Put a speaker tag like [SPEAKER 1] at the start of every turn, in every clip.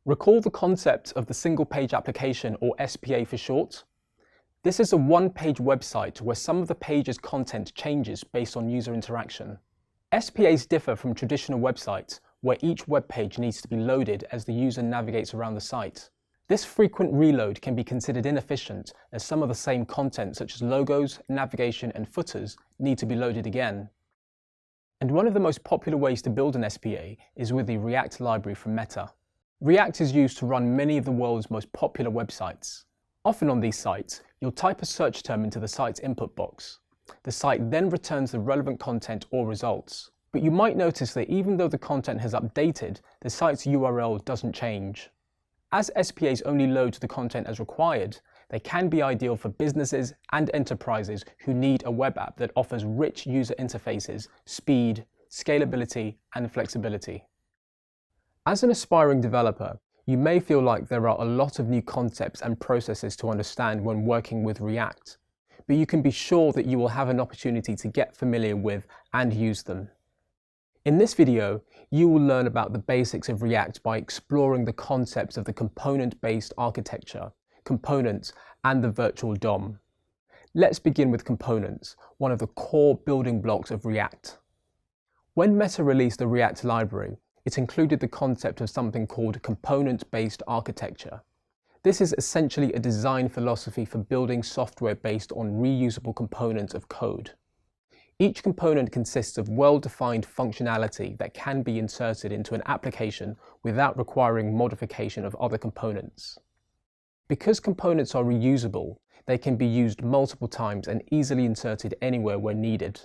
[SPEAKER 1] Recall the concept of the Single Page Application, or SPA for short. This is a one-page website where some of the page's content changes based on user interaction. SPAs differ from traditional websites, where each web page needs to be loaded as the user navigates around the site. This frequent reload can be considered inefficient, as some of the same content such as logos, navigation and footers need to be loaded again. And one of the most popular ways to build an SPA is with the React library from Meta. React is used to run many of the world's most popular websites. Often on these sites, you'll type a search term into the site's input box. The site then returns the relevant content or results. But you might notice that even though the content has updated, the site's URL doesn't change. As SPAs only load the content as required, they can be ideal for businesses and enterprises who need a web app that offers rich user interfaces, speed, scalability, and flexibility. As an aspiring developer, you may feel like there are a lot of new concepts and processes to understand when working with React, but you can be sure that you will have an opportunity to get familiar with and use them. In this video, you will learn about the basics of React by exploring the concepts of the component-based architecture, components, and the virtual DOM. Let's begin with components, one of the core building blocks of React. When Meta released the React library, it included the concept of something called component-based architecture. This is essentially a design philosophy for building software based on reusable components of code. Each component consists of well-defined functionality that can be inserted into an application without requiring modification of other components. Because components are reusable, they can be used multiple times and easily inserted anywhere where needed.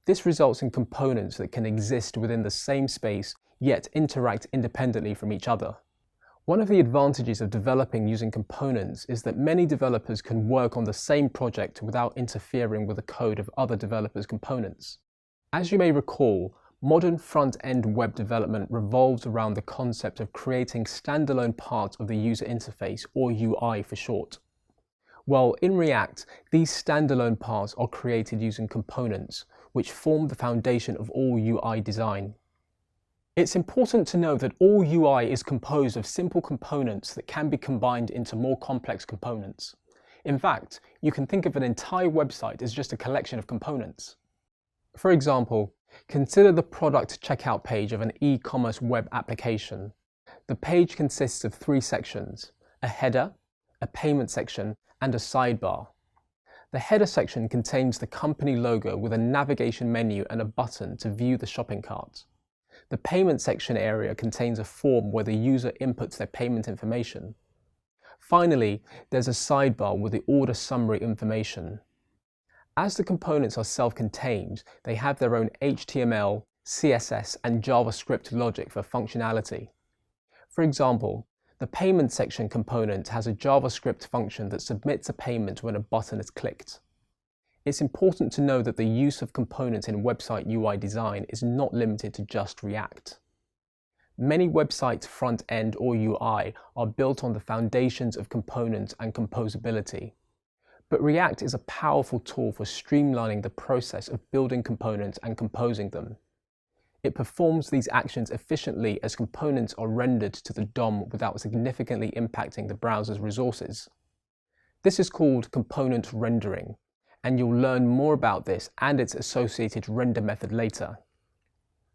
[SPEAKER 1] This results in components that can exist within the same space yet interact independently from each other. One of the advantages of developing using components is that many developers can work on the same project without interfering with the code of other developers' components. As you may recall, modern front-end web development revolves around the concept of creating standalone parts of the user interface, or UI for short. Well, in React, these standalone parts are created using components, which form the foundation of all UI design. It's important to know that all UI is composed of simple components that can be combined into more complex components. In fact, you can think of an entire website as just a collection of components. For example, consider the product checkout page of an e-commerce web application. The page consists of three sections: a header, a payment section, and a sidebar. The header section contains the company logo with a navigation menu and a button to view the shopping cart. The payment section area contains a form where the user inputs their payment information. Finally, there's a sidebar with the order summary information. As the components are self-contained, they have their own HTML, CSS, and JavaScript logic for functionality. For example, the payment section component has a JavaScript function that submits a payment when a button is clicked. It's important to know that the use of components in website UI design is not limited to just React. Many websites' front-end or UI are built on the foundations of components and composability. But React is a powerful tool for streamlining the process of building components and composing them. It performs these actions efficiently as components are rendered to the DOM without significantly impacting the browser's resources. This is called component rendering, and you'll learn more about this and its associated render method later.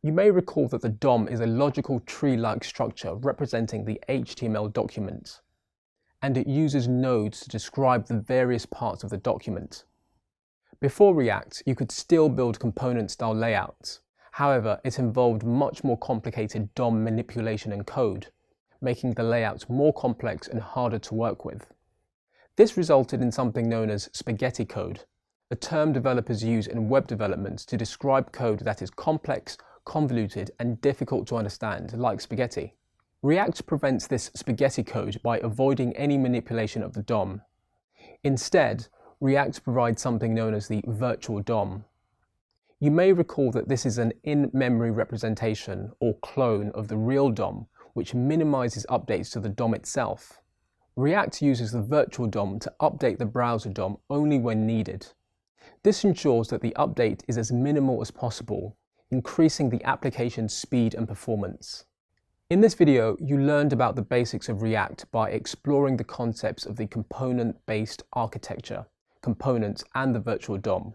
[SPEAKER 1] You may recall that the DOM is a logical tree-like structure representing the HTML document, and it uses nodes to describe the various parts of the document. Before React, you could still build component-style layouts. However, it involved much more complicated DOM manipulation and code, making the layouts more complex and harder to work with. This resulted in something known as spaghetti code, a term developers use in web development to describe code that is complex, convoluted, and difficult to understand, like spaghetti. React prevents this spaghetti code by avoiding any manipulation of the DOM. Instead, React provides something known as the virtual DOM. You may recall that this is an in-memory representation or clone of the real DOM, which minimizes updates to the DOM itself. React uses the virtual DOM to update the browser DOM only when needed. This ensures that the update is as minimal as possible, increasing the application's speed and performance. In this video, you learned about the basics of React by exploring the concepts of the component-based architecture, components, and the virtual DOM.